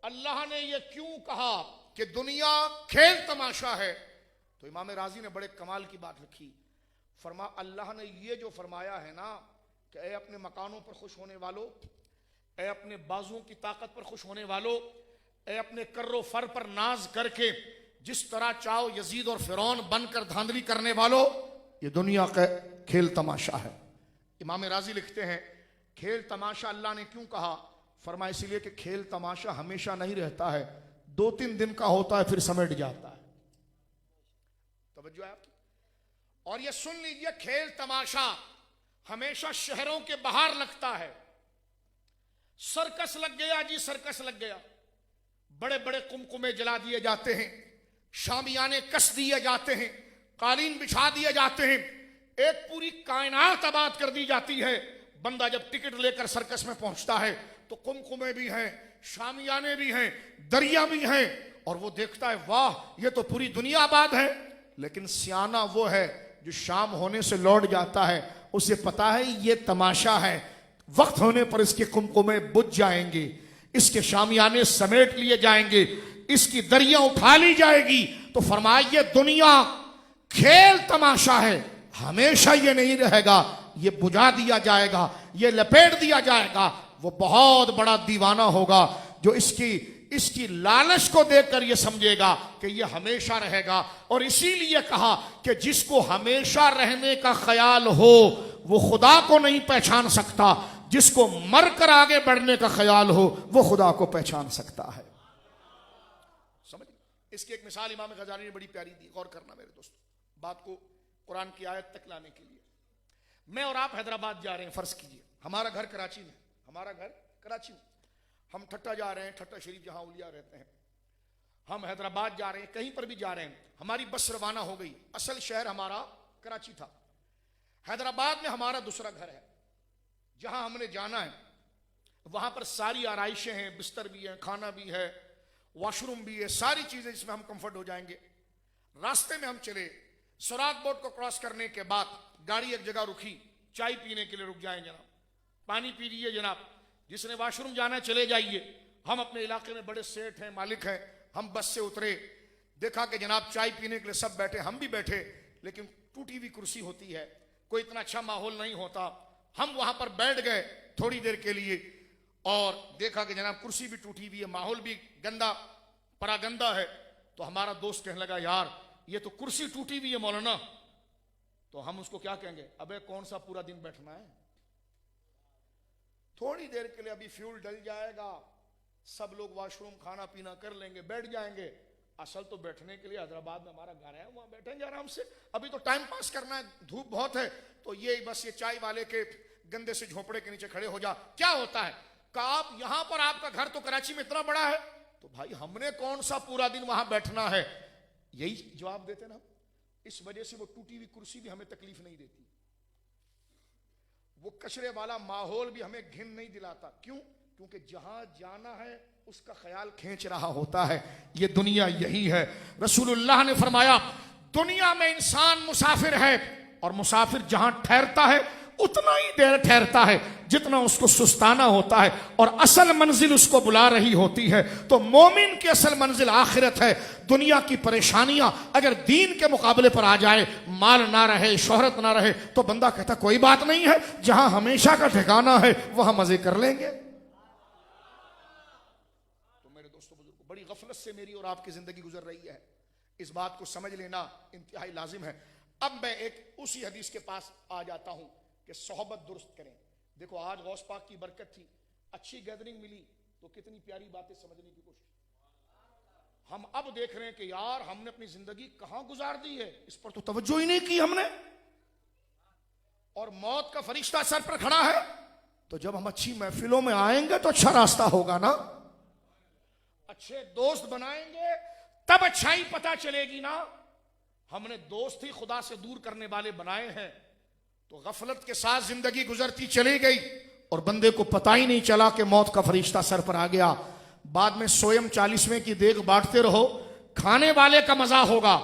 अल्लाह ने ये क्यों कहा कि दुनिया खेल तमाशा है, तो इमाम राजी ने बड़े कमाल की बात लिखी। अल्लाह ने ये जो फरमाया है ना कि ए अपने मकानों पर खुश होने वालों, ए अपने बाजुओं की ताकत पर खुश होने वालों, ए अपने कर्रो फर पर नाज करके जिस तरह चाहो यजीद और फिरौन बनकर धांधली करने वालों, ये दुनिया का खेल तमाशा है। इमाम राजी लिखते हैं खेल तमाशा अल्लाह ने क्यों कहा, फरमाया इसलिए कि खेल तमाशा हमेशा नहीं रहता है, 2-3 दिन का होता है फिर समेट जाता है। तवज्जो है आपकी। और ये सुन लीजिए, खेल तमाशा हमेशा शहरों के बाहर लगता है। सर्कस लग गया जी, सर्कस लग गया, बड़े बड़े कुमकुमे जला दिए जाते हैं, शामियाने कस दिए जाते हैं, कालीन बिछा दिए जाते हैं, एक पूरी कायनात आबाद कर दी जाती है। बंदा जब टिकट लेकर सर्कस में पहुंचता है तो कुमकुमे भी हैं, शामियाने भी हैं, दरिया भी हैं, और वो देखता है वाह ये तो पूरी दुनिया आबाद है। लेकिन सियाना वो है जो शाम होने से लौट जाता है, उसे पता है ये तमाशा है, वक्त होने पर इसके कुमकुमे बुझ जाएंगे, इसके शामियाने समेट लिए जाएंगे, इसकी दरिया उठा ली जाएगी। तो फरमाया ये दुनिया खेल तमाशा है, हमेशा ये नहीं रहेगा, ये बुझा दिया जाएगा, ये लपेट दिया जाएगा। वो बहुत बड़ा दीवाना होगा जो इसकी लालच को देखकर ये समझेगा कि ये हमेशा रहेगा। और इसीलिए कहा कि जिसको हमेशा रहने का ख्याल हो वो खुदा को नहीं पहचान सकता, जिसको मरकर आगे बढ़ने का ख्याल हो वो खुदा को पहचान सकता है। समझ, इसकी एक मिसाल इमाम गजाली ने बड़ी प्यारी दी, गौर करना मेरे दोस्तों, बात को कुरान की आयत तक लाने के लिए। मैं और आप हैदराबाद जा रहे हैं, फर्ज कीजिए हमारा घर कराची में, हमारा घर कराची में, हम ठट्टा जा रहे हैं, ठट्टा शरीफ जहां उलिया रहते हैं, हम हैदराबाद जा रहे हैं, कहीं पर भी जा रहे हैं, हमारी बस रवाना हो गई। असल शहर हमारा कराची था, हैदराबाद में हमारा दूसरा घर है, जहां हमने जाना है वहां पर सारी आराइशें हैं, बिस्तर भी है, खाना भी है, वॉशरूम भी है, सारी चीजें जिसमें हम कंफर्ट हो जाएंगे। रास्ते में हम चले, सुराग बोर्ड को क्रॉस करने के बाद गाड़ी एक जगह रुकी, चाय पीने के लिए रुक जाए जनाब, पानी पी लीजिए जनाब, जिसने वॉशरूम जाना है चले जाइए। हम अपने इलाके में बड़े सेठ हैं, मालिक हैं, हम बस से उतरे, देखा कि जनाब चाय पीने के लिए सब बैठे, हम भी बैठे, लेकिन टूटी हुई कुर्सी होती है, कोई इतना अच्छा माहौल नहीं होता। हम वहां पर बैठ गए थोड़ी देर के लिए और देखा कि जनाब कुर्सी भी टूटी हुई है, माहौल भी गंदा परागंदा है। तो हमारा दोस्त कहने लगा यार ये तो कुर्सी टूटी हुई है मौलाना। तो हम उसको क्या कहेंगे, अबे कौन सा पूरा दिन बैठना है, थोड़ी देर के लिए अभी फ्यूल डल जाएगा, सब लोग वॉशरूम खाना पीना कर लेंगे, बैठ जाएंगे। असल तो बैठने के लिए हैदराबाद में हमारा घर है, वहां बैठेंगे आराम से, अभी तो टाइम पास करना है, धूप बहुत है, तो ये बस ये चाय वाले के गंदे से झोपड़े के नीचे खड़े हो जा। क्या होता है कि आप यहां पर, आपका घर तो कराची में इतना बड़ा है, तो भाई हमने कौन सा पूरा दिन वहां बैठना है, यही जवाब देते ना। इस वजह से वो टूटी हुई कुर्सी भी हमें तकलीफ नहीं देती, वो कचरे वाला माहौल भी हमें घिन नहीं दिलाता। क्यों? क्योंकि जहां जाना है उसका ख्याल खींच रहा होता है। ये दुनिया यही है। रसूलुल्लाह ने फरमाया दुनिया में इंसान मुसाफिर है, और मुसाफिर जहां ठहरता है उतना ही देर ठहरता है जितना उसको सुस्ताना होता है, और असल मंजिल उसको बुला रही होती है। तो मोमिन की असल मंजिल आखिरत है। दुनिया की परेशानियां अगर दीन के मुकाबले पर आ जाए, माल ना रहे, शोहरत ना रहे, तो बंदा कहता कोई बात नहीं है, जहां हमेशा का ठिकाना है वहां मजे कर लेंगे। तो मेरे दोस्तों बुजुर्गों, बड़ी गफलत से मेरी और आपकी जिंदगी गुजर रही है, इस बात को समझ लेना इंतहाई लाजिम है। अब मैं एक उसी हदीस के पास आ जाता हूं कि सोहबत दुरुस्त करें। देखो आज गौस पाक की बरकत थी, अच्छी गैदरिंग मिली, तो कितनी प्यारी बातें समझने की कोशिश। हम अब देख रहे हैं कि यार हमने अपनी जिंदगी कहां गुजार दी है, इस पर तो तवज्जो ही नहीं की हमने, और मौत का फरिश्ता सर पर खड़ा है। तो जब हम अच्छी महफिलों में आएंगे तो अच्छा रास्ता होगा ना, अच्छे दोस्त बनाएंगे तब अच्छाई पता चलेगी ना। हमने दोस्त ही खुदा से दूर करने वाले बनाए हैं, तो गफलत के साथ जिंदगी गुजरती चली गई और बंदे को पता ही नहीं चला कि मौत का फरिश्ता सर पर आ गया। बाद में सोयम 40वें की देग बांटते रहो, खाने वाले का मजा होगा,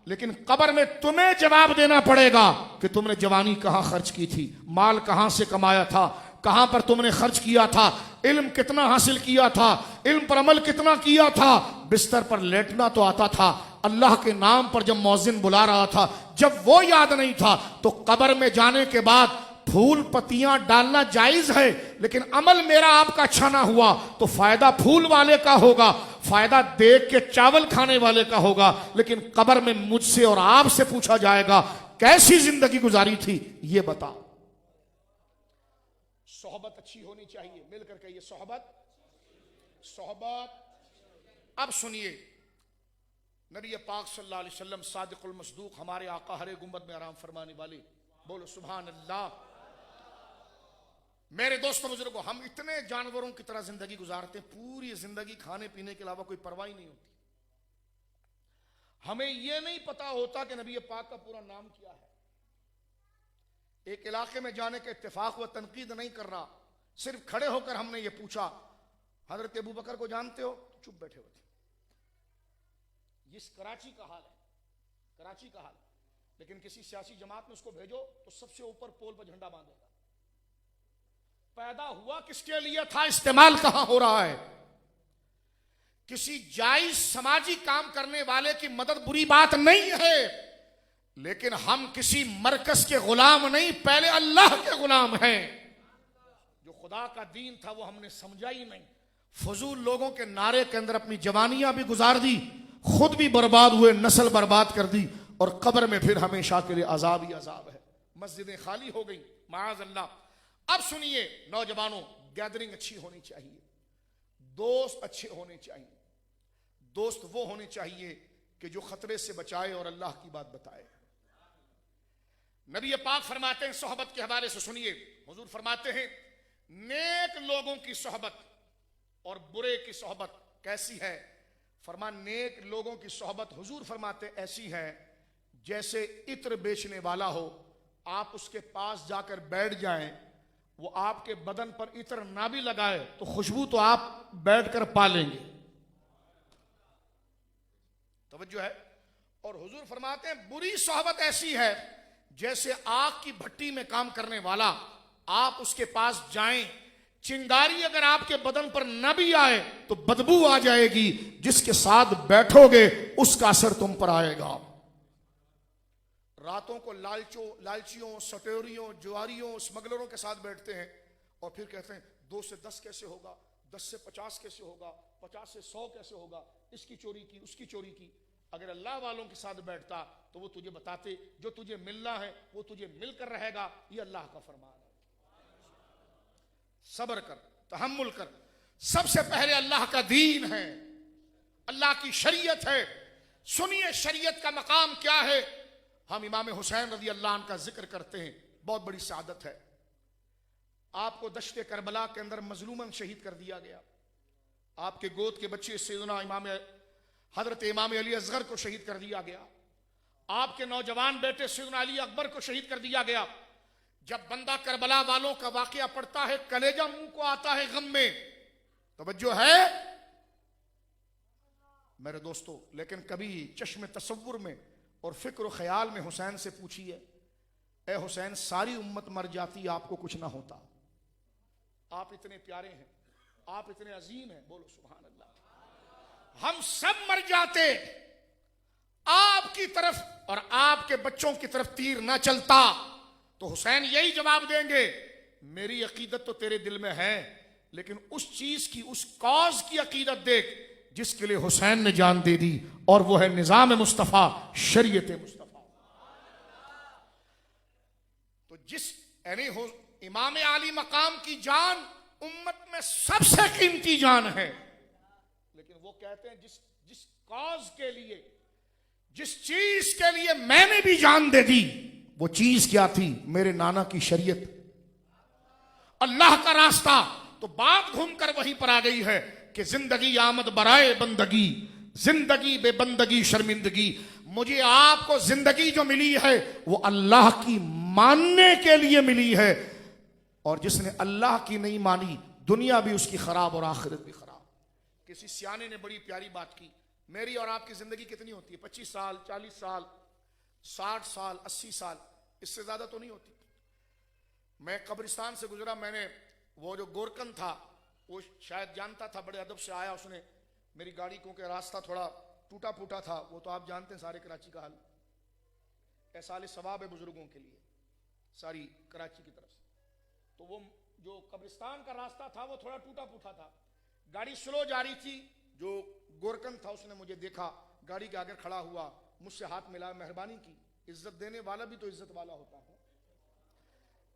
लेकिन कब्र में तुम्हें जवाब देना पड़ेगा कि तुमने जवानी कहां खर्च की थी, माल कहां से कमाया था, कहां पर तुमने खर्च किया था, इल्म कितना हासिल किया था, इल्म पर अमल कितना किया था। बिस्तर पर लेटना तो आता था, अल्लाह के नाम पर जब मौजिन बुला रहा था, जब वो याद नहीं था तो कब्र में जाने के बाद फूल पत्तियां डालना जायज है, लेकिन अमल मेरा आपका अच्छा ना हुआ तो फायदा फूल वाले का होगा, फायदा देख के चावल खाने वाले का होगा। लेकिन कब्र में मुझसे और आपसे पूछा जाएगा कैसी जिंदगी गुजारी थी, ये बताओ। सोहबत अच्छी होनी चाहिए, मिलकर कहिए सोहबत। अब सुनिए, नबी पाक सल्लल्लाहु अलैहि वसल्लम सादिकुल मसदूक, हमारे आका हरे गुंबद में आराम फरमाने वाले, बोलो सुभान अल्लाह। मेरे दोस्तों बुजुर्गों, हम इतने जानवरों की तरह जिंदगी गुजारते हैं, पूरी जिंदगी खाने पीने के अलावा कोई परवाह ही नहीं होती। हमें यह नहीं पता होता कि नबी पाक का पूरा नाम क्या है। एक इलाके में जाने के इत्तेफाक हुआ, तनकीद नहीं कर रहा, सिर्फ खड़े होकर हमने ये पूछा हजरत अबू बकर को जानते हो, तो चुप बैठे हुए थे। जिस कराची का हाल है, कराची का हाल, लेकिन किसी सियासी जमात में उसको भेजो तो सबसे ऊपर पोल पर झंडा बांधेगा। पैदा हुआ किसके लिए था, इस्तेमाल कहां हो रहा है। किसी जायज समाजी काम करने वाले की मदद बुरी बात नहीं है, लेकिन हम किसी मरकज के गुलाम नहीं, पहले अल्लाह के गुलाम हैं। जो खुदा का दीन था वो हमने समझा ही नहीं, फजूल लोगों के नारे के अंदर अपनी जवानियां भी गुजार दी, खुद भी बर्बाद हुए, नस्ल बर्बाद कर दी, और कब्र में फिर हमेशा के लिए अजाब ही अजाब है। मस्जिदें खाली हो गई, माअज़ अल्लाह। अब सुनिए नौजवानों, गैदरिंग अच्छी होनी चाहिए, दोस्त अच्छे होने चाहिए। दोस्त वो होने चाहिए कि जो खतरे से बचाए और अल्लाह की बात बताए। नबी पाक फरमाते हैं, सोहबत के हवाले से सुनिए, हुजूर फरमाते हैं नेक लोगों की सोहबत और बुरे की सोहबत कैसी है। फरमा नेक लोगों की सोहबत, हुजूर फरमाते ऐसी है जैसे इत्र बेचने वाला हो, आप उसके पास जाकर बैठ जाएं, वो आपके बदन पर इत्र ना भी लगाए तो खुशबू तो आप बैठकर पा लेंगे। तवज्जो है। और हुजूर फरमाते हैं बुरी सोहबत ऐसी है जैसे आग की भट्टी में काम करने वाला, आप उसके पास जाएं, चिंगारी अगर आपके बदन पर न भी आए तो बदबू आ जाएगी, जिसके साथ बैठोगे उसका असर तुम पर आएगा। रातों को लालचियों, सटोरियों, जुआरियों, स्मगलरों के साथ बैठते हैं और फिर कहते हैं 2 से 10 कैसे होगा, 10 से 50 कैसे होगा, 50 से 100 कैसे होगा, इसकी चोरी की, उसकी चोरी की। अगर अल्लाह वालों के साथ बैठता तो वो तुझे बताते जो तुझे मिलना है वो तुझे मिलकर रहेगा, ये अल्लाह का फरमान है। सब्र कर, तहम्मुल कर। सबसे पहले अल्लाह का दीन है, अल्लाह की शरीयत है। सुनिए शरीयत का मकाम क्या है। हम इमाम हुसैन रज़ी अल्लाह अन्हु का जिक्र करते हैं, बहुत बड़ी सादत है। आपको दश्त करबला के अंदर मजलूमन शहीद कर दिया गया। आपके गोद के बच्चे सैयदना हजरत इमाम अली असगर को शहीद कर दिया गया। आपके नौजवान बेटे सैयदना अली अकबर को शहीद कर दिया गया। जब बंदा करबला वालों का वाकया पढ़ता है, कलेजा मुंह को आता है गम में। तवज्जो है मेरे दोस्तों। लेकिन कभी चश्मे तसव्वुर में और फिक्र ख्याल में हुसैन से पूछिए, ए हुसैन सारी उम्मत मर जाती आपको कुछ ना होता, आप इतने प्यारे हैं, आप इतने अजीम हैं, बोलो सुभान अल्लाह। हम सब मर जाते, आपकी तरफ और आपके बच्चों की तरफ तीर ना चलता, तो हुसैन यही जवाब देंगे, मेरी अकीदत तो तेरे दिल में है, लेकिन उस चीज की, उस कॉज की अकीदत देख जिसके लिए हुसैन ने जान दे दी, और वो है निजाम मुस्तफा, शरीयत मुस्तफा। तो जिस यानी इमाम आली मकाम की जान उम्मत में सबसे कीमती जान है, लेकिन वो कहते हैं जिस कॉज के लिए, जिस चीज के लिए मैंने भी जान दे दी, वो चीज क्या थी? मेरे नाना की शरीयत, अल्लाह का रास्ता। तो बात घूमकर वहीं पर आ गई है कि जिंदगी आमद बराए बंदगी, जिंदगी बेबंदगी शर्मिंदगी। मुझे आपको जिंदगी जो मिली है वो अल्लाह की मानने के लिए मिली है, और जिसने अल्लाह की नहीं मानी दुनिया भी उसकी खराब और आखिरत भी खराब। किसी सियाने ने बड़ी प्यारी बात की, मेरी और आपकी जिंदगी कितनी होती है? 25 साल, 40 साल, 60 साल, 80 साल, इससे ज्यादा तो नहीं होती। मैं कब्रिस्तान से गुजरा, मैंने वो जो गोरकन था वो शायद जानता था, बड़े अदब से आया उसने मेरी गाड़ी को, के रास्ता थोड़ा टूटा फूटा था, वो तो आप जानते हैं सारे कराची का हाल, एहसाल सवाब है बुजुर्गों के लिए सारी कराची की तरफ से। तो वो जो कब्रिस्तान का रास्ता था वो थोड़ा टूटा फूटा था, गाड़ी स्लो जा रही थी। जो गोरकन था उसने मुझे देखा, गाड़ी के आगे खड़ा हुआ, मुझसे हाथ मिला, मेहरबानी की। इज्जत देने वाला भी तो इज्जत वाला होता है।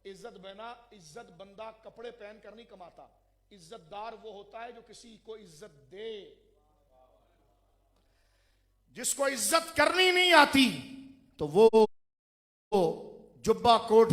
इज्जत बंदा कपड़े पहन कर नहीं कमाता, इज्जतदार वो होता है जो किसी को इज्जत दे। जिसको इज्जत करनी नहीं आती तो वो जुब्बा कोट